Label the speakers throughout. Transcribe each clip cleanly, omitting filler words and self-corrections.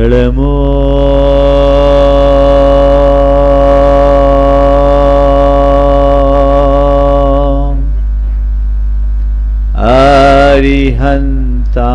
Speaker 1: एड़मो अरिहंता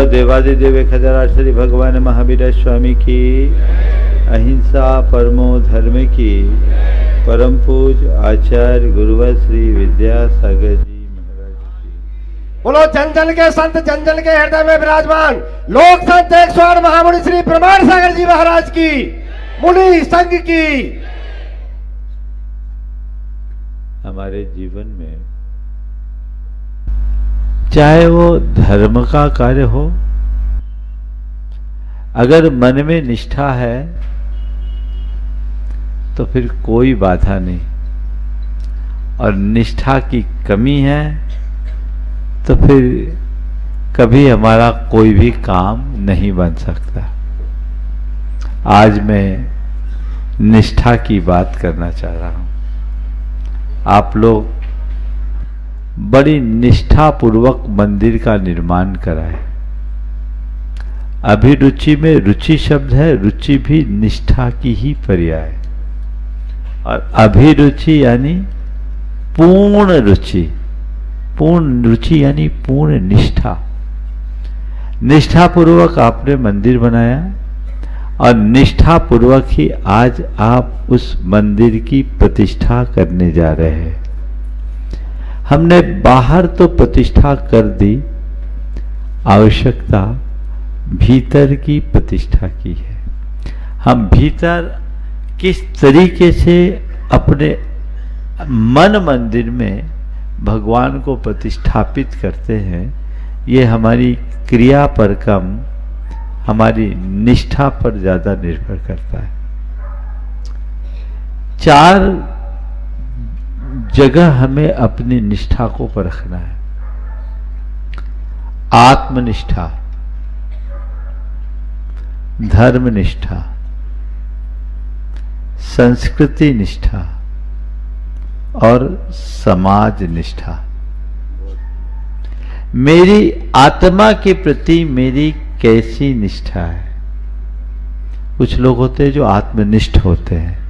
Speaker 1: देवादिदेव खजरा श्री भगवान महावीर स्वामी की, अहिंसा परमो धर्म की, परम पूज आचार्य गुरुवर श्री विद्यासागर जी महाराज की।
Speaker 2: बोलो जन जन के संत, जन जन के हृदय में विराजमान लोक संत 108 महामुनि श्री प्रमाण सागर जी महाराज की, मुनि संघ की।
Speaker 1: हमारे जीवन में चाहे वो धर्म का कार्य हो, अगर मन में निष्ठा है तो फिर कोई बाधा नहीं, और निष्ठा की कमी है तो फिर कभी हमारा कोई भी काम नहीं बन सकता। आज मैं निष्ठा की बात करना चाह रहा हूं। आप लोग बड़ी निष्ठा पूर्वक मंदिर का निर्माण कराए। अभिरुचि में रुचि शब्द है, रुचि भी निष्ठा की ही पर्याय, और अभिरुचि यानी पूर्ण रुचि, पूर्ण रुचि यानी पूर्ण निष्ठा। निष्ठा पूर्वक आपने मंदिर बनाया और निष्ठा पूर्वक ही आज आप उस मंदिर की प्रतिष्ठा करने जा रहे हैं। हमने बाहर तो प्रतिष्ठा कर दी, आवश्यकता भीतर की प्रतिष्ठा की है। हम भीतर किस तरीके से अपने मन मंदिर में भगवान को प्रतिष्ठापित करते हैं, ये हमारी क्रिया पर कम, हमारी निष्ठा पर ज्यादा निर्भर करता है। 4 जगह हमें अपनी निष्ठा को परखना है। आत्मनिष्ठा, धर्मनिष्ठा, संस्कृति निष्ठा और समाज निष्ठा। मेरी आत्मा के प्रति मेरी कैसी निष्ठा है। कुछ लोग होते हैं जो आत्मनिष्ठ होते हैं,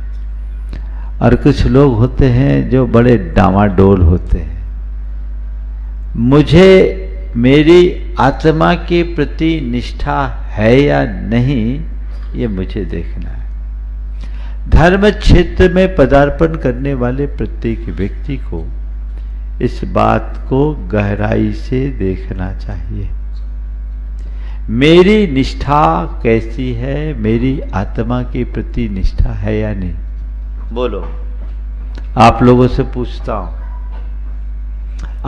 Speaker 1: और कुछ लोग होते हैं जो बड़े डामाडोल होते हैं। मुझे मेरी आत्मा के प्रति निष्ठा है या नहीं, ये मुझे देखना है। धर्म क्षेत्र में पदार्पण करने वाले प्रत्येक व्यक्ति को इस बात को गहराई से देखना चाहिए। मेरी निष्ठा कैसी है, मेरी आत्मा के प्रति निष्ठा है या नहीं? बोलो, आप लोगों से पूछता हूं,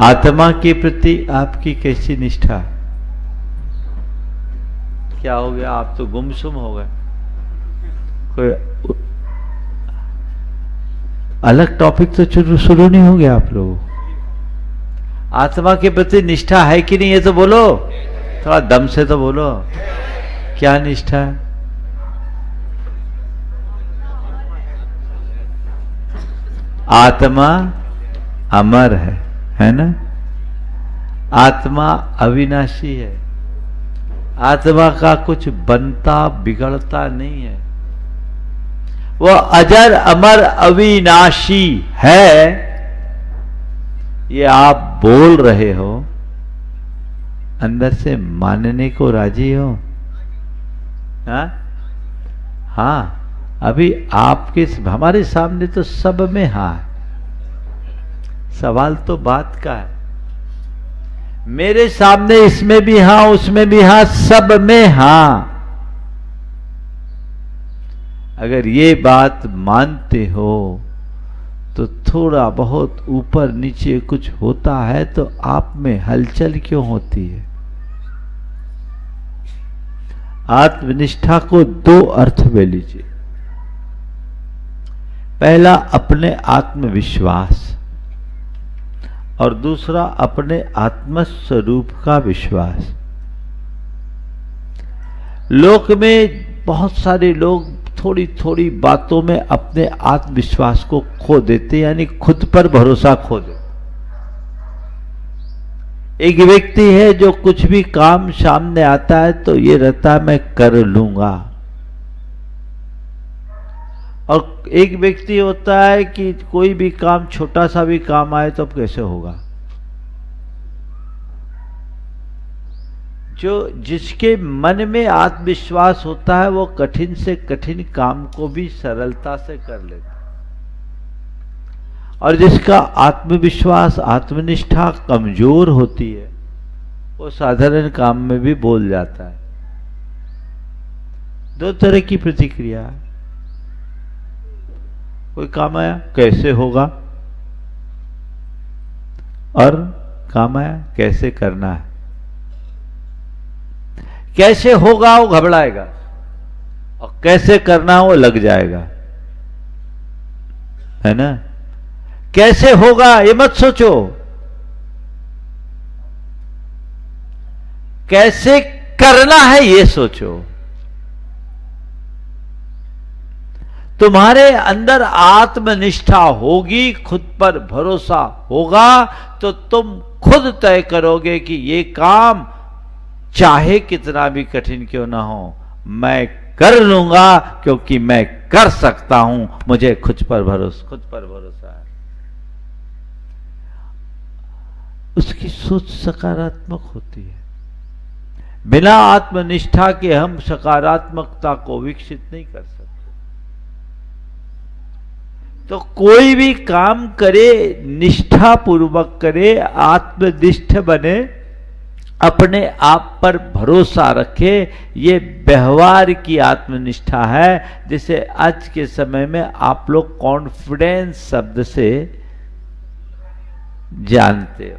Speaker 1: आत्मा के प्रति आपकी कैसी निष्ठा? क्या हो गया? आप तो गुमसुम हो गए। कोई अलग टॉपिक तो शुरू नहीं हो गया आप लोगों? आत्मा के प्रति निष्ठा है कि नहीं, ये तो बोलो, थोड़ा दम से तो बोलो, क्या निष्ठा है? आत्मा अमर है ना? आत्मा अविनाशी है। आत्मा का कुछ बनता बिगड़ता नहीं है, वह अजर अमर अविनाशी है। ये आप बोल रहे हो, अंदर से मानने को राजी हो? हाँ, अभी आपके हमारे सामने तो सब में हाँ है। सवाल तो बात का है। मेरे सामने इसमें भी हाँ, उसमें भी हाँ, सब में हाँ। अगर ये बात मानते हो तो थोड़ा बहुत ऊपर नीचे कुछ होता है तो आप में हलचल क्यों होती है? आत्मनिष्ठा को दो अर्थ में लीजिए। पहला अपने आत्मविश्वास और दूसरा अपने आत्मस्वरूप का विश्वास। लोक में बहुत सारे लोग थोड़ी थोड़ी बातों में अपने आत्मविश्वास को खो देते, यानी खुद पर भरोसा खो देते। एक व्यक्ति है जो कुछ भी काम सामने आता है तो ये रहता है मैं कर लूंगा, और एक व्यक्ति होता है कि कोई भी काम, छोटा सा भी काम आए तो अब कैसे होगा। जो जिसके मन में आत्मविश्वास होता है वो कठिन से कठिन काम को भी सरलता से कर लेता है, और जिसका आत्मविश्वास आत्मनिष्ठा कमजोर होती है वो साधारण काम में भी बोल जाता है। दो तरह की प्रतिक्रिया है। कोई काम आया कैसे होगा, और काम आया कैसे करना है। कैसे होगा वो घबराएगा, और कैसे करना वो लग जाएगा, है ना? कैसे होगा ये मत सोचो, कैसे करना है ये सोचो। तुम्हारे अंदर आत्मनिष्ठा होगी, खुद पर भरोसा होगा तो तुम खुद तय करोगे कि ये काम चाहे कितना भी कठिन क्यों ना हो मैं कर लूंगा, क्योंकि मैं कर सकता हूं, मुझे खुद पर भरोसा है। उसकी सोच सकारात्मक होती है। बिना आत्मनिष्ठा के हम सकारात्मकता को विकसित नहीं कर सकते। तो कोई भी काम करे निष्ठा पूर्वक करे, आत्मनिष्ठ बने, अपने आप पर भरोसा रखे। ये व्यवहार की आत्मनिष्ठा है, जिसे आज के समय में आप लोग कॉन्फिडेंस शब्द से जानते हो।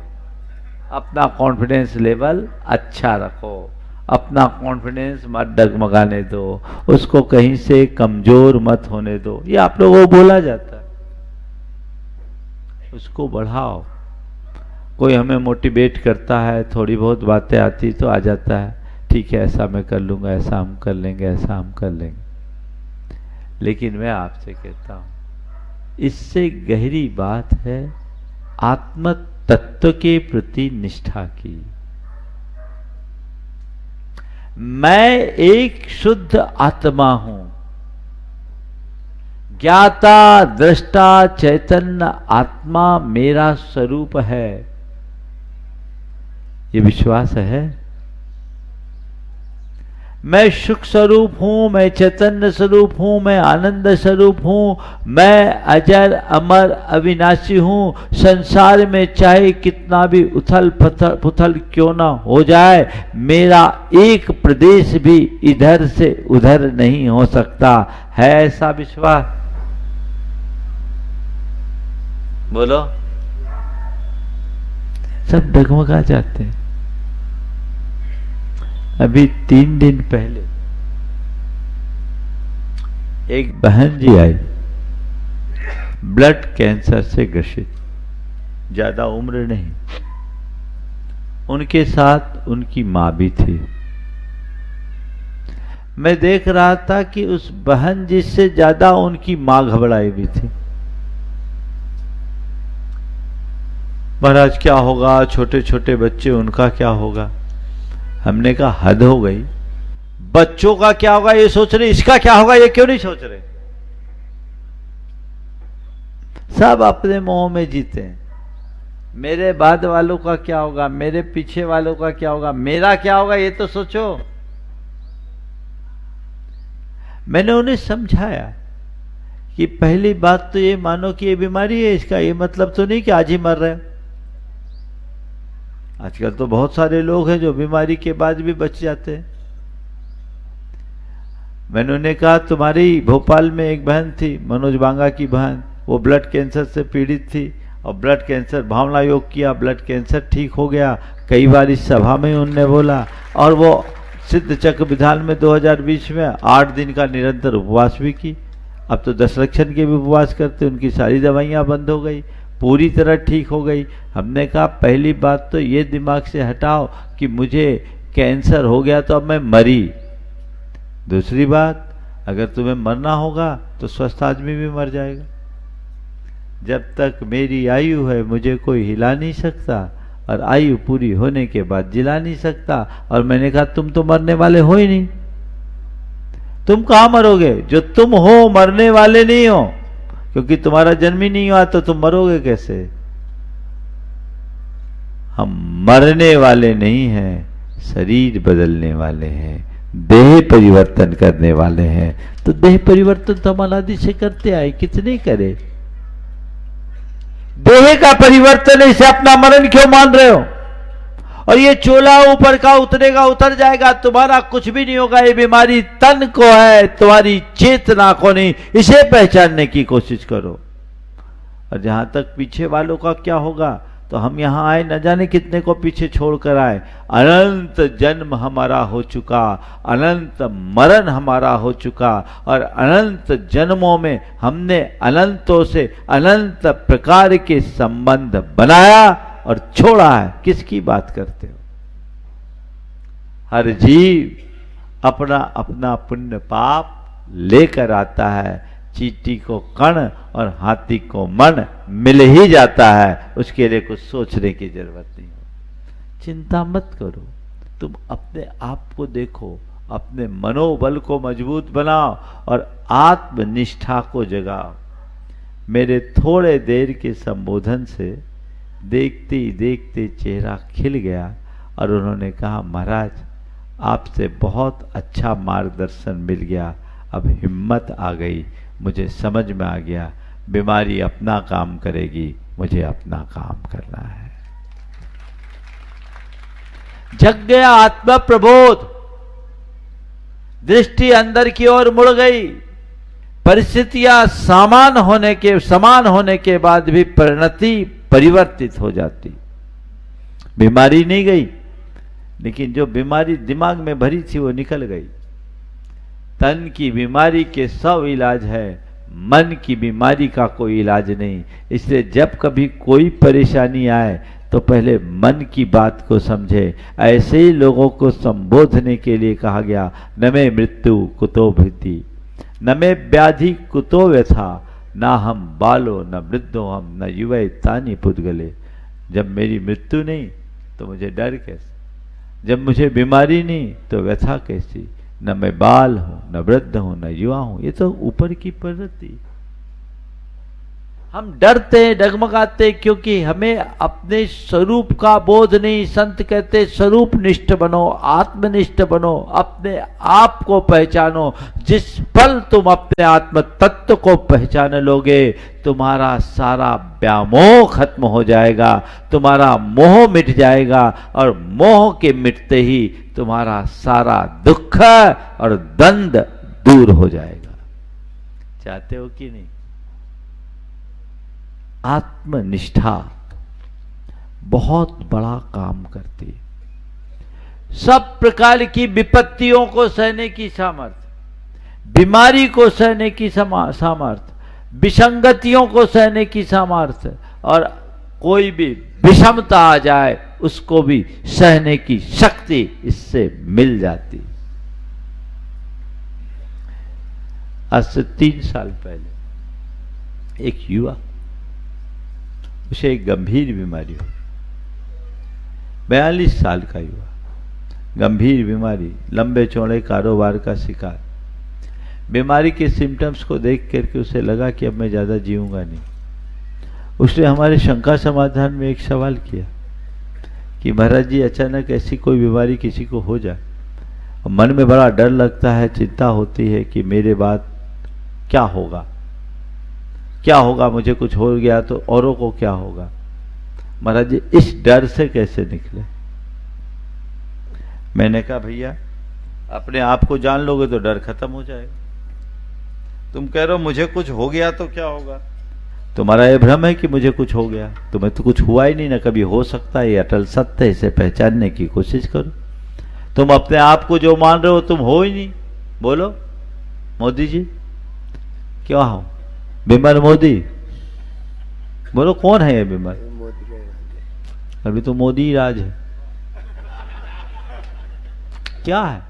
Speaker 1: अपना कॉन्फिडेंस लेवल अच्छा रखो, अपना कॉन्फिडेंस मत डगमगाने दो, उसको कहीं से कमजोर मत होने दो। ये आप लोगों को बोला जाता है, उसको बढ़ाओ। कोई हमें मोटिवेट करता है, थोड़ी बहुत बातें आती तो आ जाता है, ठीक है ऐसा मैं कर लूंगा, ऐसा हम कर लेंगे, ऐसा हम कर लेंगे। लेकिन मैं आपसे कहता हूं इससे गहरी बात है आत्म तत्व के प्रति निष्ठा की। मैं एक शुद्ध आत्मा हूं, ज्ञाता दृष्टा चैतन्य आत्मा मेरा स्वरूप है। ये विश्वास है? मैं सुख स्वरूप हूं, मैं चैतन्य स्वरूप हूं, मैं आनंद स्वरूप हूं, मैं अजर अमर अविनाशी हूं। संसार में चाहे कितना भी उथल पुथल क्यों ना हो जाए, मेरा एक प्रदेश भी इधर से उधर नहीं हो सकता। है ऐसा विश्वास? बोलो। सब डगमगा जाते हैं। अभी 3 दिन पहले एक बहन जी आई, ब्लड कैंसर से ग्रसित, ज्यादा उम्र नहीं, उनके साथ उनकी मां भी थी। मैं देख रहा था कि उस बहन जी से ज्यादा उनकी मां घबराई हुई थी। महाराज क्या होगा, छोटे छोटे बच्चे, उनका क्या होगा? हमने कहा हद हो गई। बच्चों का क्या होगा ये सोच रहे, इसका क्या होगा ये क्यों नहीं सोच रहे? सब अपने मोह में जीते हैं। मेरे बाद वालों का क्या होगा, मेरे पीछे वालों का क्या होगा, मेरा क्या होगा ये तो सोचो। मैंने उन्हें समझाया कि पहली बात तो ये मानो कि ये बीमारी है, इसका ये मतलब तो नहीं कि आज ही मर रहे हो। आजकल तो बहुत सारे लोग हैं जो बीमारी के बाद भी बच जाते हैं। मैंने उन्हें कहा तुम्हारी भोपाल में एक बहन थी, मनोज बांगा की बहन, वो ब्लड कैंसर से पीड़ित थी और ब्लड कैंसर, भावना योग किया, ब्लड कैंसर ठीक हो गया। कई बार इस सभा में उनने बोला, और वो सिद्ध चक्र विधान में 2020 में 8 दिन का निरंतर उपवास भी की। अब तो 10 लक्षण के भी उपवास करते, उनकी सारी दवाइयां बंद हो गई, पूरी तरह ठीक हो गई। हमने कहा पहली बात तो ये दिमाग से हटाओ कि मुझे कैंसर हो गया तो अब मैं मरी। दूसरी बात, अगर तुम्हें मरना होगा तो स्वस्थ आदमी भी मर जाएगा। जब तक मेरी आयु है मुझे कोई हिला नहीं सकता, और आयु पूरी होने के बाद जिला नहीं सकता। और मैंने कहा तुम तो मरने वाले हो ही नहीं, तुम कहां मरोगे? जो तुम हो मरने वाले नहीं हो, क्योंकि तुम्हारा जन्म ही नहीं हुआ तो तुम मरोगे कैसे? हम मरने वाले नहीं हैं, शरीर बदलने वाले हैं, देह परिवर्तन करने वाले हैं। तो देह परिवर्तन तो हम अनादि से करते आए, कितने करे? देह का परिवर्तन है, इसे अपना मरण क्यों मान रहे हो? और ये चोला ऊपर का उतरेगा, उतर जाएगा, तुम्हारा कुछ भी नहीं होगा। ये बीमारी तन को है, तुम्हारी चेतना को नहीं। इसे पहचानने की कोशिश करो। और जहां तक पीछे वालों का क्या होगा, तो हम यहां आए न जाने कितने को पीछे छोड़कर आए। अनंत जन्म हमारा हो चुका, अनंत मरण हमारा हो चुका, और अनंत जन्मों में हमने अनंतों से अनंत प्रकार के संबंध बनाया और छोड़ा है। किसकी बात करते हो? हर जीव अपना अपना पुण्य पाप लेकर आता है। चींटी को कण और हाथी को मन मिल ही जाता है, उसके लिए कुछ सोचने की जरूरत नहीं हो। चिंता मत करो, तुम अपने आप को देखो, अपने मनोबल को मजबूत बनाओ और आत्मनिष्ठा को जगाओ। मेरे थोड़े देर के संबोधन से देखते ही देखते चेहरा खिल गया और उन्होंने कहा महाराज आपसे बहुत अच्छा मार्गदर्शन मिल गया, अब हिम्मत आ गई, मुझे समझ में आ गया बीमारी अपना काम करेगी, मुझे अपना काम करना है। जग गया आत्मा प्रबोध, दृष्टि अंदर की ओर मुड़ गई। परिस्थितियां समान होने के बाद भी परिणति परिवर्तित हो जाती। बीमारी नहीं गई, लेकिन जो बीमारी दिमाग में भरी थी वो निकल गई। तन की बीमारी के 100 इलाज है, मन की बीमारी का कोई इलाज नहीं। इसलिए जब कभी कोई परेशानी आए तो पहले मन की बात को समझे। ऐसे ही लोगों को संबोधने के लिए कहा गया, न मे मृत्यु कुतो भीति, न मे व्याधि कुतो व्यथा, ना हम बालो न वृद्धो हम न युवे तानी पुद्गले। जब मेरी मृत्यु नहीं तो मुझे डर कैसे, जब मुझे बीमारी नहीं तो व्यथा कैसी, न मैं बाल हूं, न वृद्ध हूं, न युवा हूं। ये तो ऊपर की प्रवृत्ति। हम डरते हैं, डगमगाते हैं, क्योंकि हमें अपने स्वरूप का बोध नहीं। संत कहते स्वरूप निष्ठ बनो, आत्मनिष्ठ बनो, अपने आप को पहचानो। जिस पल तुम अपने आत्म तत्व को पहचान लोगे, तुम्हारा सारा व्यामोह खत्म हो जाएगा, तुम्हारा मोह मिट जाएगा, और मोह के मिटते ही तुम्हारा सारा दुख और द्वंद दूर हो जाएगा। चाहते हो कि नहीं? आत्मनिष्ठा बहुत बड़ा काम करती है। सब प्रकार की विपत्तियों को सहने की सामर्थ्य, बीमारी को सहने की सामर्थ्य, विसंगतियों को सहने की सामर्थ्य, और कोई भी विषमता आ जाए उसको भी सहने की शक्ति इससे मिल जाती। आज से 3 साल पहले एक युवक, उसे एक गंभीर बीमारी हो, 42 साल का युवा, गंभीर बीमारी, लंबे चौड़े कारोबार का शिकार। बीमारी के सिम्टम्स को देख करके उसे लगा कि अब मैं ज़्यादा जीऊंगा नहीं। उसने हमारे शंका समाधान में एक सवाल किया कि महाराज जी, अचानक ऐसी कोई बीमारी किसी को हो जाए, और मन में बड़ा डर लगता है, चिंता होती है कि मेरे बाद क्या होगा, क्या होगा, मुझे कुछ हो गया तो औरों को क्या होगा। महाराज जी, इस डर से कैसे निकले? मैंने कहा भैया, अपने आप को जान लोगे तो डर खत्म हो जाएगा। तुम कह रहे हो मुझे कुछ हो गया तो क्या होगा, तुम्हारा ये भ्रम है कि मुझे कुछ हो गया। तुम्हें तो कुछ हुआ ही नहीं, ना कभी हो सकता है। ये अटल सत्य है, इसे पहचानने की कोशिश करो। तुम अपने आप को जो मान रहे हो तुम हो ही नहीं। बोलो मोदी जी, क्या हो? बिमल मोदी, बोलो कौन है ये बिमल? अभी तो मोदी राज है। क्या है?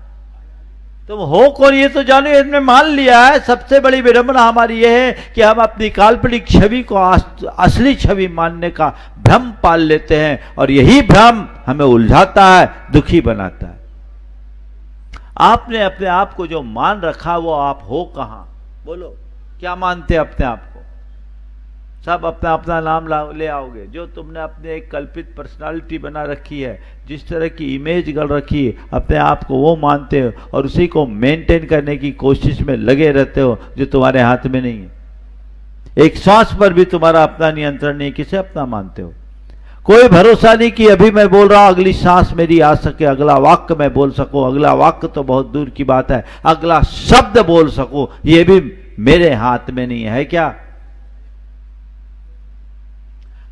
Speaker 1: तुम हो कौन ये तो जानो, इसने मान लिया है। सबसे बड़ी विडंबना हमारी यह है कि हम अपनी काल्पनिक छवि को असली छवि मानने का भ्रम पाल लेते हैं, और यही भ्रम हमें उलझाता है, दुखी बनाता है। आपने अपने आप को जो मान रखा वो आप हो कहां? बोलो, क्या मानते हैं अपने आप को? सब अपना अपना नाम ले आओगे। जो तुमने अपने एक कल्पित पर्सनालिटी बना रखी है, जिस तरह की इमेज गढ़ रखी है, अपने आप को वो मानते हो, और उसी को मेंटेन करने की कोशिश में लगे रहते हो, जो तुम्हारे हाथ में नहीं है। एक सांस पर भी तुम्हारा अपना नियंत्रण नहीं, किसे अपना मानते हो? कोई भरोसा नहीं कि अभी मैं बोल रहा हूं, अगली सांस मेरी आ सके, अगला वाक्य मैं बोल सकूं, अगला वाक्य तो बहुत दूर की बात है, अगला शब्द बोल सकूं, ये भी मेरे हाथ में नहीं है। क्या?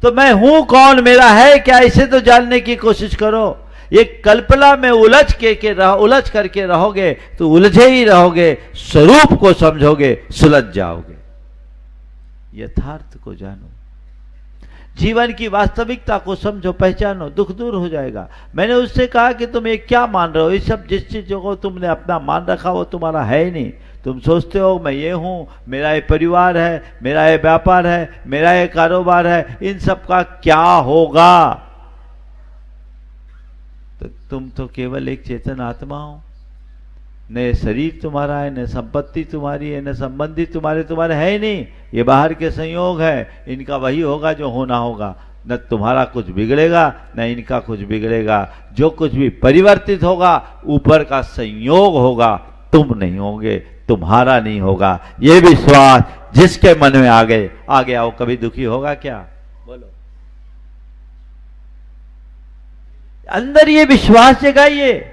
Speaker 1: तो मैं हूं कौन, मेरा है क्या, इसे तो जानने की कोशिश करो। ये कल्पना में उलझ करके रहोगे तो उलझे ही रहोगे। स्वरूप को समझोगे, सुलझ जाओगे। यथार्थ को जानो, जीवन की वास्तविकता को समझो, पहचानो, दुख दूर हो जाएगा। मैंने उससे कहा कि तुम ये क्या मान रहे हो? ये सब जिस चीजों को तुमने अपना मान रखा वो तुम्हारा है ही नहीं। तुम सोचते हो मैं ये हूं, मेरा ये परिवार है, मेरा ये व्यापार है, मेरा ये कारोबार है, इन सब का क्या होगा? तो तुम तो केवल एक चेतन आत्मा हो। न शरीर तुम्हारा है, न संपत्ति तुम्हारी है, न संबंधी तुम्हारे है ही नहीं। ये बाहर के संयोग है, इनका वही होगा जो होना होगा। न तुम्हारा कुछ बिगड़ेगा, न इनका कुछ बिगड़ेगा। जो कुछ भी परिवर्तित होगा, ऊपर का संयोग होगा, तुम नहीं होगे, तुम्हारा नहीं होगा। ये विश्वास जिसके मन में आ गया वो कभी दुखी होगा क्या? बोलो, अंदर ये विश्वास जगाइए।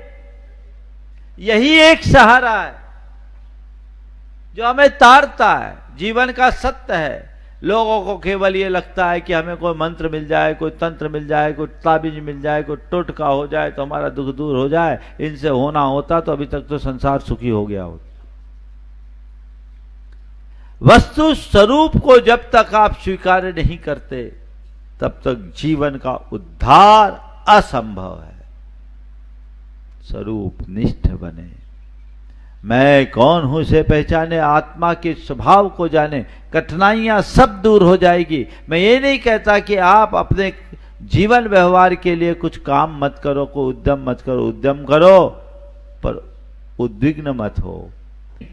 Speaker 1: यही एक सहारा है जो हमें तारता है, जीवन का सत्य है। लोगों को केवल ये लगता है कि हमें कोई मंत्र मिल जाए, कोई तंत्र मिल जाए, कोई ताबीज मिल जाए, कोई टोटका हो जाए तो हमारा दुख दूर हो जाए। इनसे होना होता तो अभी तक तो संसार सुखी हो गया होता। वस्तु स्वरूप को जब तक आप स्वीकार नहीं करते तब तक जीवन का उद्धार असंभव है। स्वरूप निष्ठ बने, मैं कौन हूं से पहचाने, आत्मा के स्वभाव को जाने, कठिनाइयां सब दूर हो जाएगी। मैं ये नहीं कहता कि आप अपने जीवन व्यवहार के लिए कुछ काम मत करो, कोई उद्यम मत करो। उद्यम करो पर उद्विग्न मत हो।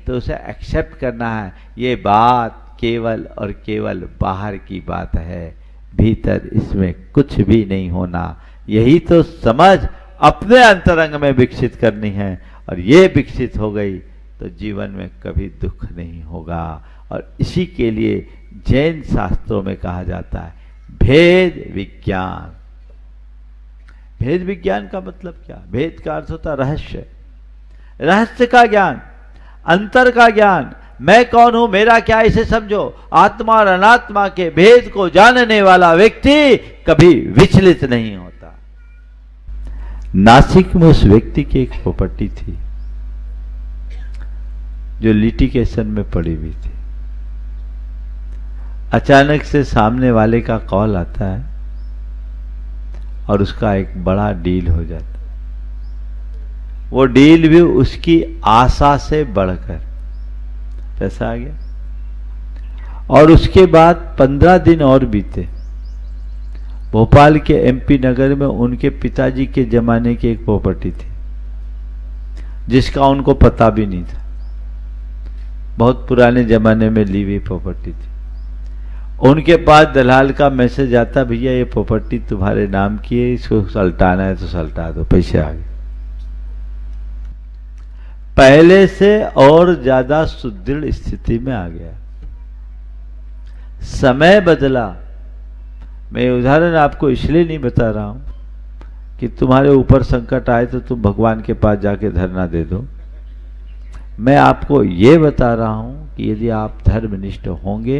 Speaker 1: तो उसे एक्सेप्ट करना है। ये बात केवल और केवल बाहर की बात है, भीतर इसमें कुछ भी नहीं होना। यही तो समझ अपने अंतरंग में विकसित करनी है, और ये विकसित हो गई तो जीवन में कभी दुख नहीं होगा। और इसी के लिए जैन शास्त्रों में कहा जाता है भेद विज्ञान। भेद विज्ञान का मतलब क्या? भेद का अर्थ होता रहस्य, रहस्य का ज्ञान, अंतर का ज्ञान। मैं कौन हूं, मेरा क्या, इसे समझो। आत्मा और अनात्मा के भेद को जानने वाला व्यक्ति कभी विचलित नहीं होता। नासिक में उस व्यक्ति की एक प्रॉपर्टी थी जो लिटिगेशन में पड़ी हुई थी। अचानक से सामने वाले का कॉल आता है और उसका एक बड़ा डील हो जाता है। वो डील भी उसकी आशा से बढ़कर पैसा आ गया। और उसके बाद 15 दिन और बीते। भोपाल के एमपी नगर में उनके पिताजी के जमाने की एक प्रॉपर्टी थी जिसका उनको पता भी नहीं था। बहुत पुराने जमाने में ली हुई प्रॉपर्टी थी। उनके पास दलाल का मैसेज आता, भैया ये प्रॉपर्टी तुम्हारे नाम की है, इसको सल्टाना है तो सल्टा दो, पैसे आ गए। पहले से और ज्यादा सुदृढ़ स्थिति में आ गया। समय बदला। मैं उदाहरण आपको इसलिए नहीं बता रहा हूं कि तुम्हारे ऊपर संकट आए तो तुम भगवान के पास जाके धरना दे दो। मैं आपको ये बता रहा हूं कि यदि आप धर्मनिष्ठ होंगे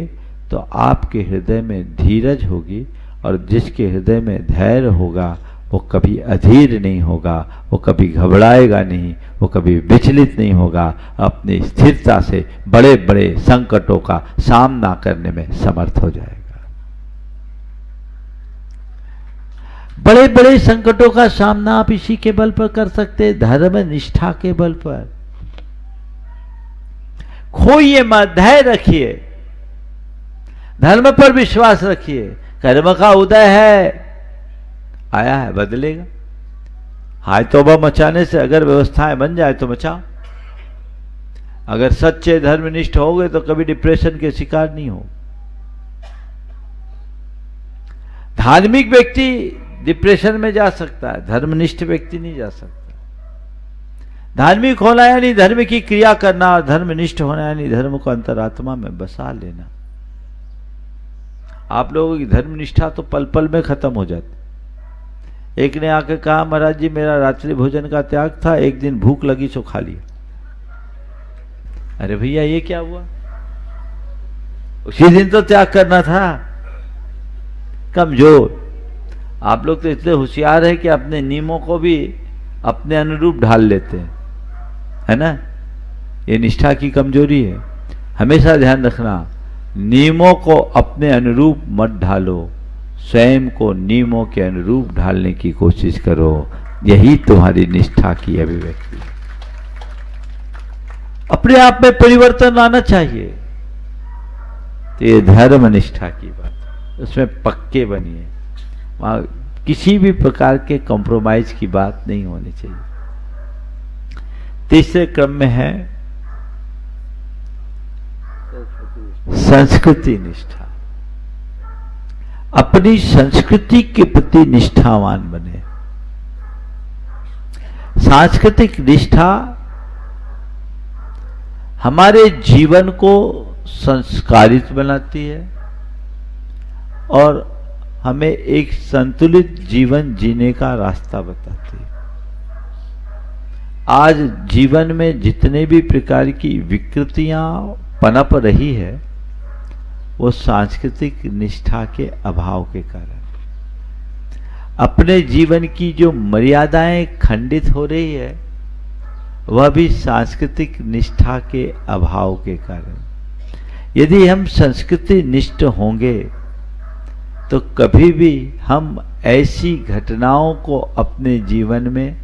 Speaker 1: तो आपके हृदय में धीरज होगी, और जिसके हृदय में धैर्य होगा वो कभी अधीर नहीं होगा, वो कभी घबराएगा नहीं, वो कभी विचलित नहीं होगा, अपनी स्थिरता से बड़े बड़े संकटों का सामना करने में समर्थ हो जाएगा। बड़े बड़े संकटों का सामना आप इसी के बल पर कर सकते हैं, धर्म निष्ठा के बल पर। खोइए मत, धैर्य रखिए, धर्म पर विश्वास रखिए। कर्म का उदय है, आया है, बदलेगा। हाय तौबा मचाने से अगर व्यवस्थाएं बन जाए तो मचाओ। अगर सच्चे धर्मनिष्ठ हो गए तो कभी डिप्रेशन के शिकार नहीं हो। धार्मिक व्यक्ति डिप्रेशन में जा सकता है, धर्मनिष्ठ व्यक्ति नहीं जा सकता। धार्मिक होना यानी धर्म की क्रिया करना, और धर्मनिष्ठ होना यानी धर्म को अंतरात्मा में बसा लेना। आप लोगों की धर्मनिष्ठा तो पल पल में खत्म हो जाती। एक ने आकर कहा, महाराज जी मेरा रात्रि भोजन का त्याग था, एक दिन भूख लगी सो खा लिया। अरे भैया ये क्या हुआ? उसी दिन तो त्याग करना था। कमजोर। आप लोग तो इतने होशियार है कि अपने नियमों को भी अपने अनुरूप ढाल लेते हैं, है ना? ये निष्ठा की कमजोरी है। हमेशा ध्यान रखना, नियमों को अपने अनुरूप मत ढालो, स्वयं को नियमों के अनुरूप ढालने की कोशिश करो। यही तुम्हारी निष्ठा की अभिव्यक्ति है। अपने आप में परिवर्तन आना चाहिए। तो ये धर्म निष्ठा की बात, उसमें पक्के बनिए। वहां किसी भी प्रकार के कॉम्प्रोमाइज की बात नहीं होनी चाहिए। तीसरे क्रम में है संस्कृति निष्ठा। अपनी संस्कृति के प्रति निष्ठावान बने। सांस्कृतिक निष्ठा हमारे जीवन को संस्कारित बनाती है और हमें एक संतुलित जीवन जीने का रास्ता बताती है। आज जीवन में जितने भी प्रकार की विकृतियां पनप रही है वो सांस्कृतिक निष्ठा के अभाव के कारण। अपने जीवन की जो मर्यादाएं खंडित हो रही है वह भी सांस्कृतिक निष्ठा के अभाव के कारण। यदि हम संस्कृति निष्ठ होंगे तो कभी भी हम ऐसी घटनाओं को अपने जीवन में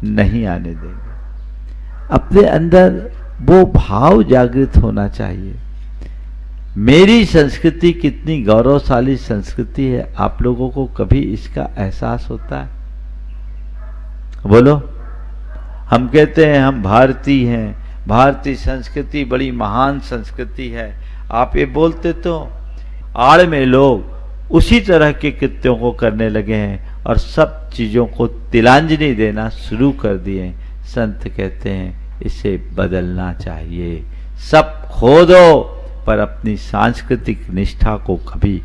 Speaker 1: नहीं आने देंगे। अपने अंदर वो भाव जागृत होना चाहिए। मेरी संस्कृति कितनी गौरवशाली संस्कृति है, आप लोगों को कभी इसका एहसास होता है? बोलो। हम कहते हैं हम भारतीय हैं, भारतीय संस्कृति बड़ी महान संस्कृति है, आप ये बोलते तो आड़ में लोग उसी तरह के कृत्यों को करने लगे हैं और सब चीजों को तिलांजलि देना शुरू कर दिए। संत कहते हैं इसे बदलना चाहिए। सब खो दो पर अपनी सांस्कृतिक निष्ठा को कभी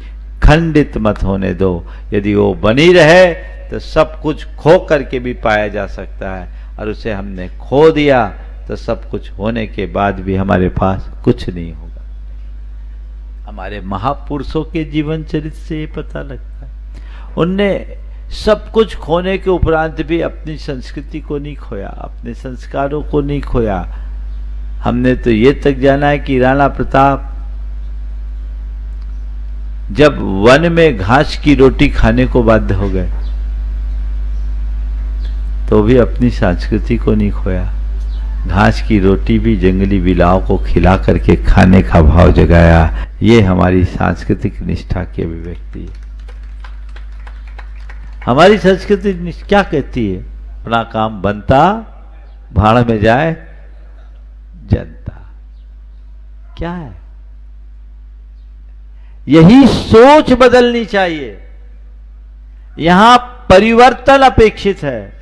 Speaker 1: खंडित मत होने दो। यदि वो बनी रहे तो सब कुछ खो करके भी पाया जा सकता है, और उसे हमने खो दिया तो सब कुछ होने के बाद भी हमारे पास कुछ नहीं होगा। हमारे महापुरुषों के जीवन चरित्र से ये पता लगता है, उनने सब कुछ खोने के उपरांत भी अपनी संस्कृति को नहीं खोया, अपने संस्कारों को नहीं खोया। हमने तो ये तक जाना है कि राणा प्रताप जब वन में घास की रोटी खाने को बाध्य हो गए तो भी अपनी संस्कृति को नहीं खोया। घास की रोटी भी जंगली बिलाओं को खिला करके खाने का भाव जगाया। ये हमारी सांस्कृतिक निष्ठा की अभिव्यक्ति है। हमारी संस्कृति क्या कहती है? अपना काम बनता भाड़ में जाए जनता। क्या है? यही सोच बदलनी चाहिए। यहां परिवर्तन अपेक्षित है।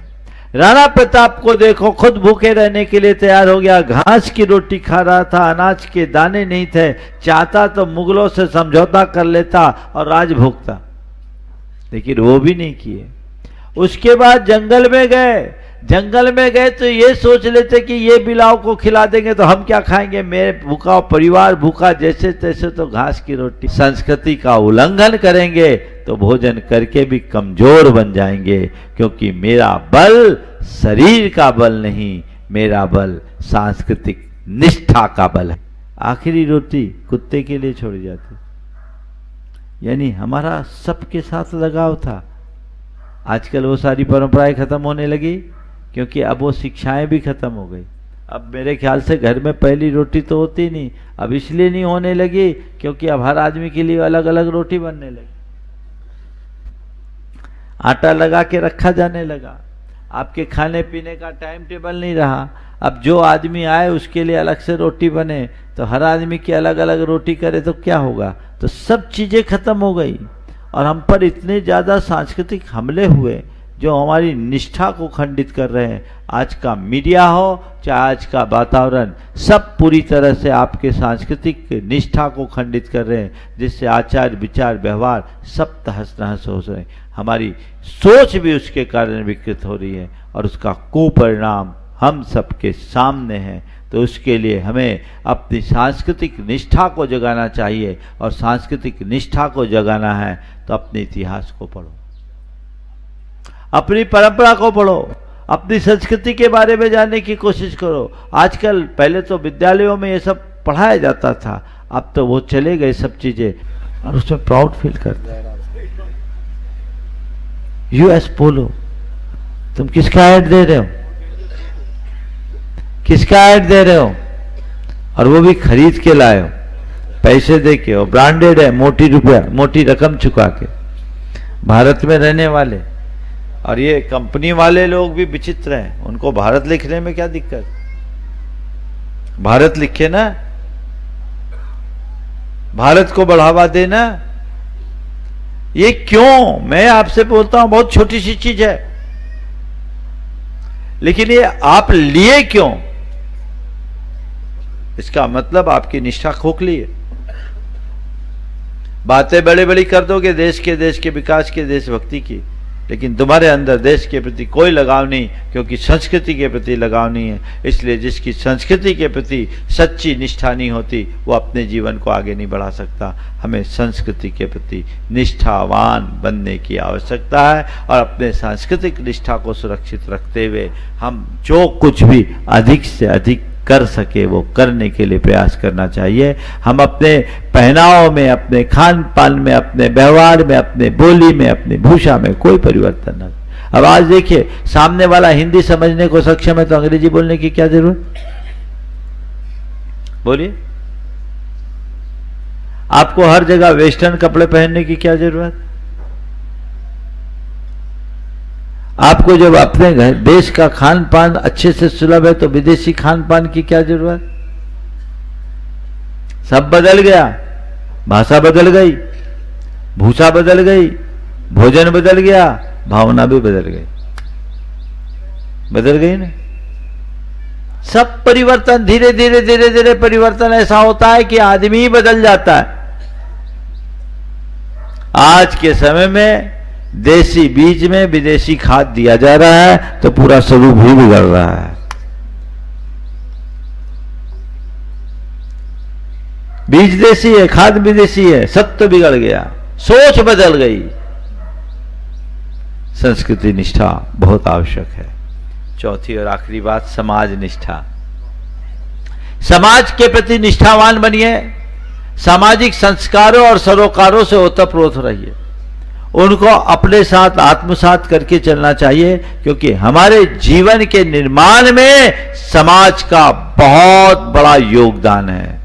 Speaker 1: राणा प्रताप को देखो, खुद भूखे रहने के लिए तैयार हो गया, घास की रोटी खा रहा था, अनाज के दाने नहीं थे, चाहता तो मुगलों से समझौता कर लेता और राज भोगता, लेकिन वो भी नहीं किए। उसके बाद जंगल में गए तो ये सोच लेते कि ये बिलाव को खिला देंगे तो हम क्या खाएंगे, मेरे भूखा परिवार भूखा, जैसे तैसे तो घास की रोटी। संस्कृति का उल्लंघन करेंगे तो भोजन करके भी कमजोर बन जाएंगे, क्योंकि मेरा बल शरीर का बल नहीं, मेरा बल सांस्कृतिक निष्ठा का बल है। आखिरी रोटी कुत्ते के लिए छोड़ी जाती, यानी हमारा सबके साथ लगाव था। आजकल वो सारी परंपराएं खत्म होने लगी, क्योंकि अब वो शिक्षाएं भी खत्म हो गई। अब मेरे ख्याल से घर में पहली रोटी तो होती नहीं। अब इसलिए नहीं होने लगी क्योंकि अब हर आदमी के लिए अलग अलग रोटी बनने लगी, आटा लगा के रखा जाने लगा। आपके खाने पीने का टाइम टेबल नहीं रहा। अब जो आदमी आए उसके लिए अलग से रोटी बने, तो हर आदमी की अलग अलग रोटी करे तो क्या होगा? तो सब चीजें खत्म हो गई और हम पर इतने ज्यादा सांस्कृतिक हमले हुए जो हमारी निष्ठा को खंडित कर रहे हैं। आज का मीडिया हो चाहे आज का वातावरण, सब पूरी तरह से आपके सांस्कृतिक निष्ठा को खंडित कर रहे हैं, जिससे आचार विचार व्यवहार सब तहस नहस हो रहे हैं। हमारी सोच भी उसके कारण विकृत हो रही है और उसका कुपरिणाम हम सबके सामने है। तो उसके लिए हमें अपनी सांस्कृतिक निष्ठा को जगाना चाहिए, और सांस्कृतिक निष्ठा को जगाना है तो अपने इतिहास को पढ़ो, अपनी परंपरा को पढ़ो, अपनी संस्कृति के बारे में जानने की कोशिश करो। आजकल पहले तो विद्यालयों में ये सब पढ़ाया जाता था, अब तो वो चले गए सब चीजें, और उसमें प्राउड फील करते हैं। यूएस पोलो, तुम किसका ऐड दे रहे हो? किसका ऐड दे रहे हो? और वो भी खरीद के लाए हो, पैसे दे के, और ब्रांडेड है, मोटी रकम चुका के। भारत में रहने वाले और ये कंपनी वाले लोग भी विचित्र हैं। उनको भारत लिखने में क्या दिक्कत? भारत लिखे ना, भारत को बढ़ावा देना। ये क्यों? मैं आपसे बोलता हूं, बहुत छोटी सी चीज है, लेकिन ये आप लिए क्यों? इसका मतलब आपकी निष्ठा खोखली है। बातें बड़ी बड़ी कर दोगे देश के विकास के, देशभक्ति की, लेकिन तुम्हारे अंदर देश के प्रति कोई लगाव नहीं, क्योंकि संस्कृति के प्रति लगाव नहीं है। इसलिए जिसकी संस्कृति के प्रति सच्ची निष्ठा नहीं होती, वो अपने जीवन को आगे नहीं बढ़ा सकता। हमें संस्कृति के प्रति निष्ठावान बनने की आवश्यकता है, और अपने सांस्कृतिक निष्ठा को सुरक्षित रखते हुए हम जो कुछ भी अधिक से अधिक कर सके वो करने के लिए प्रयास करना चाहिए। हम अपने पहनाव में, अपने खान पान में, अपने व्यवहार में, अपने बोली में, अपनी भाषा में कोई परिवर्तन न। अब आज देखिए, सामने वाला हिंदी समझने को सक्षम है तो अंग्रेजी बोलने की क्या जरूरत? बोलिए, आपको हर जगह वेस्टर्न कपड़े पहनने की क्या जरूरत? आपको जब अपने घर देश का खान पान अच्छे से सुलभ है तो विदेशी खान पान की क्या जरूरत? सब बदल गया, भाषा बदल गई, भूषा बदल गई, भोजन बदल गया, भावना भी बदल गई, बदल गई ना। सब परिवर्तन धीरे धीरे धीरे धीरे परिवर्तन ऐसा होता है कि आदमी ही बदल जाता है। आज के समय में देसी बीज में विदेशी खाद दिया जा रहा है तो पूरा स्वरूप ही बिगड़ रहा है। बीज देसी है, खाद विदेशी है, सब तो बिगड़ गया, सोच बदल गई। संस्कृति निष्ठा बहुत आवश्यक है। चौथी और आखिरी बात, समाज निष्ठा। समाज के प्रति निष्ठावान बनिए, सामाजिक संस्कारों और सरोकारों से ओतप्रोत रहिए, उनको अपने साथ आत्मसात करके चलना चाहिए, क्योंकि हमारे जीवन के निर्माण में समाज का बहुत बड़ा योगदान है।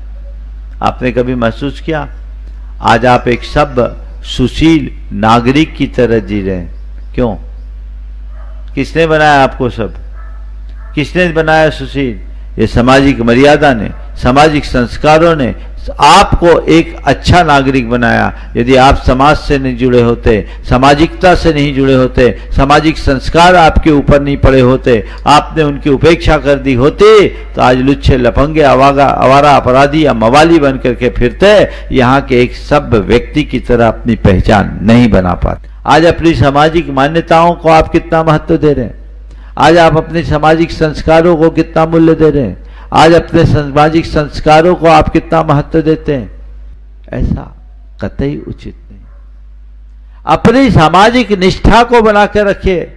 Speaker 1: आपने कभी महसूस किया, आज आप एक सब सुशील नागरिक की तरह जी रहे हैं? क्यों? किसने बनाया आपको सब? किसने बनाया सुशील? ये सामाजिक मर्यादा ने, सामाजिक संस्कारों ने आपको एक अच्छा नागरिक बनाया। यदि आप समाज से नहीं जुड़े होते, सामाजिकता से नहीं जुड़े होते, सामाजिक संस्कार आपके ऊपर नहीं पड़े होते, आपने उनकी उपेक्षा कर दी होती, तो आज लुच्छे लफंगे आवारा अपराधी या मवाली बन करके फिरते, यहाँ के एक सभ्य व्यक्ति की तरह अपनी पहचान नहीं बना पाते। आज अपनी सामाजिक मान्यताओं को आप कितना महत्व दे रहे हैं? आज आप अपने सामाजिक संस्कारों को कितना मूल्य दे रहे हैं? आज अपने सामाजिक संस्कारों को आप कितना महत्व देते हैं? ऐसा कतई उचित नहीं। अपनी सामाजिक निष्ठा को बनाकर रखिए,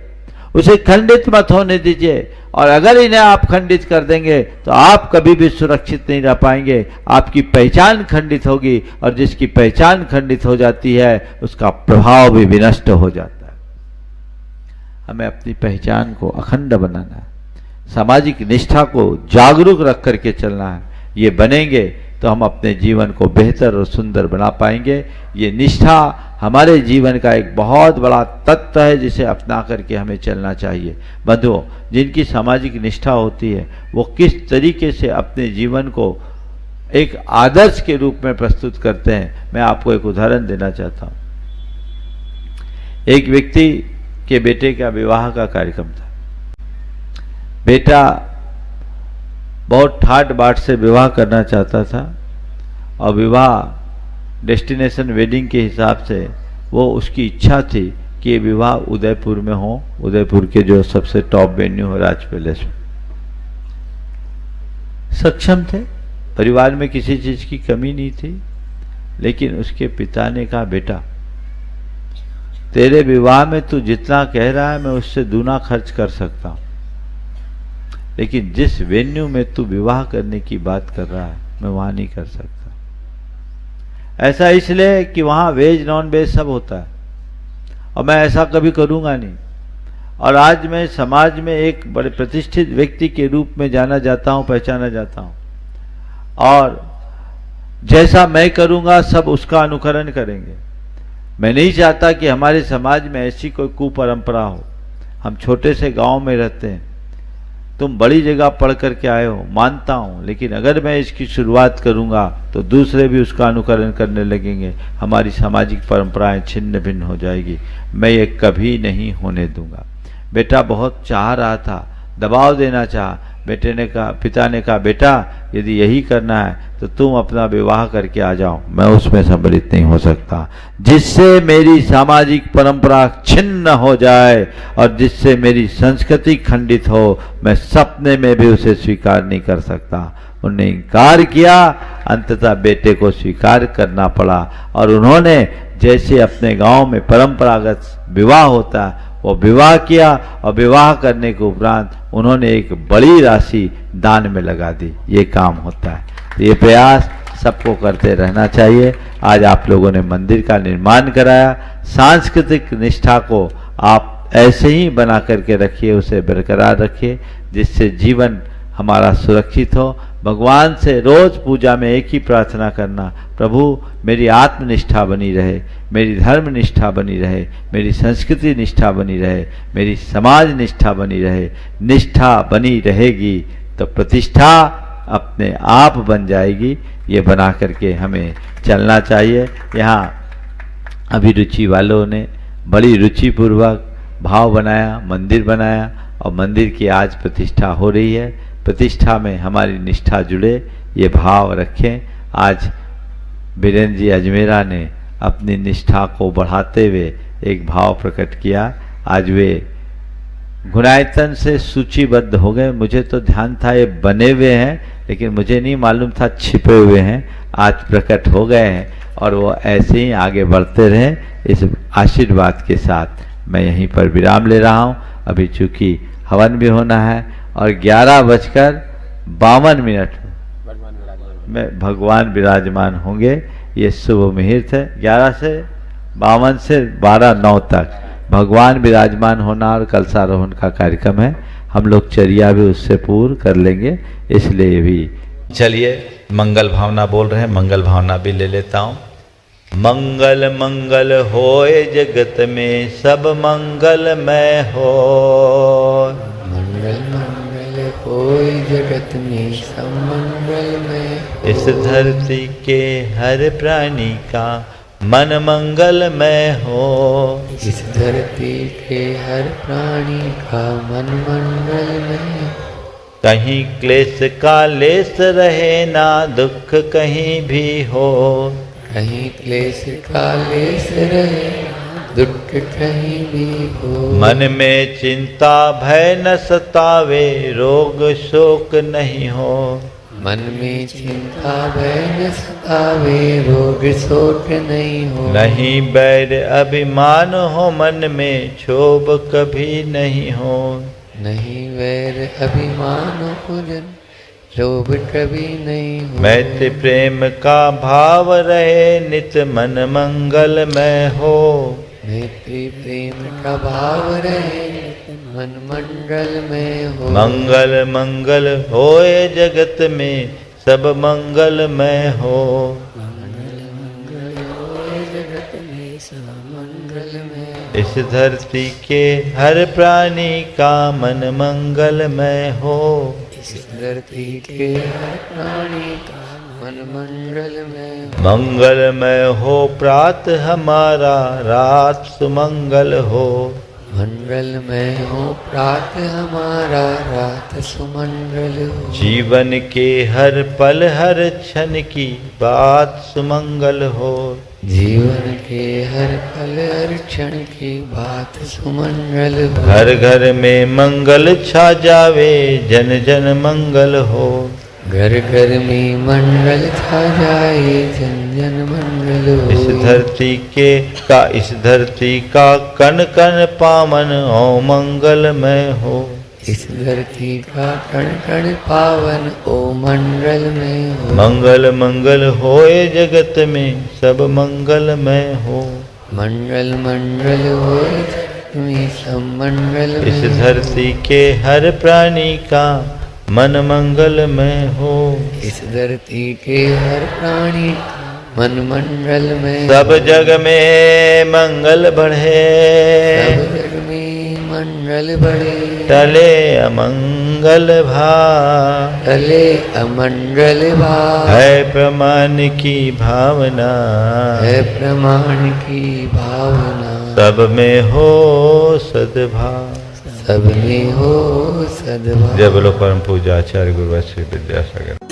Speaker 1: उसे खंडित मत होने दीजिए। और अगर इन्हें आप खंडित कर देंगे तो आप कभी भी सुरक्षित नहीं रह पाएंगे, आपकी पहचान खंडित होगी, और जिसकी पहचान खंडित हो जाती है उसका प्रभाव भी विनष्ट हो जाता है। हमें अपनी पहचान को अखंड बनाना है, सामाजिक निष्ठा को जागरूक रख करके चलना है। ये बनेंगे तो हम अपने जीवन को बेहतर और सुंदर बना पाएंगे। ये निष्ठा हमारे जीवन का एक बहुत बड़ा तत्व है, जिसे अपना करके हमें चलना चाहिए। बंधुओं, जिनकी सामाजिक निष्ठा होती है वो किस तरीके से अपने जीवन को एक आदर्श के रूप में प्रस्तुत करते हैं, मैं आपको एक उदाहरण देना चाहता हूँ। एक व्यक्ति के बेटे का विवाह का कार्यक्रम था। बेटा बहुत ठाट बाट से विवाह करना चाहता था, और विवाह डेस्टिनेशन वेडिंग के हिसाब से वो उसकी इच्छा थी कि ये विवाह उदयपुर में हो, उदयपुर के जो सबसे टॉप वेन्यू हो राज पैलेस में। सक्षम थे, परिवार में किसी चीज की कमी नहीं थी, लेकिन उसके पिता ने कहा, बेटा तेरे विवाह में तू जितना कह रहा है मैं उससे दूना खर्च कर सकता हूं, लेकिन जिस वेन्यू में तू विवाह करने की बात कर रहा है मैं वहां नहीं कर सकता। ऐसा इसलिए कि वहां वेज नॉन वेज सब होता है, और मैं ऐसा कभी करूंगा नहीं। और आज मैं समाज में एक बड़े प्रतिष्ठित व्यक्ति के रूप में जाना जाता हूं, पहचाना जाता हूं, और जैसा मैं करूंगा सब उसका अनुकरण करेंगे। मैं नहीं चाहता कि हमारे समाज में ऐसी कोई कुपरंपरा हो। हम छोटे से गांव में रहते हैं, तुम बड़ी जगह पढ़ करके आए हो, मानता हूं, लेकिन अगर मैं इसकी शुरुआत करूंगा तो दूसरे भी उसका अनुकरण करने लगेंगे, हमारी सामाजिक परंपराएं छिन्न भिन्न हो जाएगी। मैं ये कभी नहीं होने दूंगा। बेटा बहुत चाह रहा था, दबाव देना चाहा। पिता ने कहा, बेटा यदि यही करना है तो तुम अपना विवाह करके आ जाओ, मैं उसमें सम्मिलित नहीं हो सकता। जिससे मेरी सामाजिक परंपरा छिन्न हो जाए और जिससे मेरी संस्कृति खंडित हो, मैं सपने में भी उसे स्वीकार नहीं कर सकता। उन्होंने इनकार किया, अंततः बेटे को स्वीकार करना पड़ा, और उन्होंने जैसे अपने गांव में परंपरागत विवाह होता है वो विवाह किया, और विवाह करने के उपरांत उन्होंने एक बड़ी राशि दान में लगा दी। ये काम होता है, तो ये प्रयास सबको करते रहना चाहिए। आज आप लोगों ने मंदिर का निर्माण कराया, सांस्कृतिक निष्ठा को आप ऐसे ही बना करके रखिए, उसे बरकरार रखिए, जिससे जीवन हमारा सुरक्षित हो। भगवान से रोज पूजा में एक ही प्रार्थना करना, प्रभु मेरी आत्मनिष्ठा बनी रहे, मेरी धर्म निष्ठा बनी रहे, मेरी संस्कृति निष्ठा बनी रहे, मेरी समाज निष्ठा बनी रहे। निष्ठा बनी रहेगी तो प्रतिष्ठा अपने आप बन जाएगी, ये बना करके हमें चलना चाहिए। यहाँ अभिरुचि वालों ने बड़ी रुचिपूर्वक भाव बनाया, मंदिर बनाया और मंदिर की आज प्रतिष्ठा हो रही है। प्रतिष्ठा में हमारी निष्ठा जुड़े, ये भाव रखें। आज बीरेन्द्र जी अजमेरा ने अपनी निष्ठा को बढ़ाते हुए एक भाव प्रकट किया। आज वे गुणायतन से सूचीबद्ध हो गए। मुझे तो ध्यान था ये बने हुए हैं, लेकिन मुझे नहीं मालूम था छिपे हुए हैं। आज प्रकट हो गए हैं और वो ऐसे ही आगे बढ़ते रहे। इस आशीर्वाद के साथ मैं यहीं पर विराम ले रहा हूँ। अभी चूंकि हवन भी होना है और 11:52 में भगवान विराजमान होंगे। ये शुभ मुहूर्त है। 11:52 से 12:09 तक भगवान विराजमान होना और कलशारोहण का कार्यक्रम है। हम लोग चर्या भी उससे पूर्ण कर लेंगे, इसलिए भी चलिए मंगल भावना बोल रहे हैं, मंगल भावना भी ले लेता हूँ। मंगल मंगल होए जगत में सब मंगलमय हो।
Speaker 3: मंगल मंगल होए जगत में सब मंगलमय हो।
Speaker 1: इस धरती के हर प्राणी का मन मंगलमय हो।
Speaker 3: इस धरती के हर प्राणी का मन मंगलमय हो।
Speaker 1: कहीं क्लेश का लेस रहे ना दुख कहीं भी हो।
Speaker 3: कहीं क्लेश का लेस रहे दुख कहीं भी हो।
Speaker 1: मन में चिंता भय न सतावे रोग शोक नहीं हो।
Speaker 3: मन में चिंता भय न सतावे रोग शोक नहीं हो।
Speaker 1: नहीं बैर अभिमान हो मन में क्षोभ कभी नहीं हो।
Speaker 3: नहीं वैर अभिमान हो जन लोभ कभी नहीं हो।
Speaker 1: मैत्री प्रेम का भाव रहे नित मन मंगलमय हो।
Speaker 3: मैत्री प्रेम का भाव रहे मन मंगल में हो।
Speaker 1: मंगल मंगल होए जगत में सब मंगलमय हो।
Speaker 3: मंगल मंगल होए जगत में सब मंगल में हो।
Speaker 1: इस धरती के हर प्राणी का मन मंगलमय हो।
Speaker 3: इस धरती के हर प्राणी का मन मंगल में हो।
Speaker 1: मंगलमय हो प्रात हमारा रात सुमंगल हो।
Speaker 3: मंगलमय हो प्रात हमारा रात सुमंगल हो।
Speaker 1: जीवन के हर पल हर क्षण की बात सुमंगल हो।
Speaker 3: जीवन के हर पल हर क्षण की बात सुमंगल हो।
Speaker 1: घर घर में मंगल छा जावे जन जन मंगल हो।
Speaker 3: घर घर में मंगल छा जाए जन जन मंगल हो।
Speaker 1: इस धरती का कण कण पावन हो मंगलमय हो।
Speaker 3: इस धरती का कण कण पावन ओ मंगल में हो।
Speaker 1: मंगल मंगल होए जगत में सब मंगलमय हो।
Speaker 3: मंगल मंगल हो जगत में सब मंगल में
Speaker 1: इस
Speaker 3: हो।
Speaker 1: धरती के हर प्राणी का मन मंगलमय हो।
Speaker 3: इस धरती के हर प्राणी मन मंगल में
Speaker 1: सब जग में मंगल बढ़े।
Speaker 3: सब जग में मंगल बढ़े।
Speaker 1: टले अमंगल भाव।
Speaker 3: टले अमंगल भाव।
Speaker 1: है प्रमाण की भावना।
Speaker 3: है प्रमाण की भावना।
Speaker 1: सब में हो सद्भाव।
Speaker 3: सब में हो सद्भाव।
Speaker 1: जय बोलो परम पूजा आचार्य गुरु श्री विद्यासागर।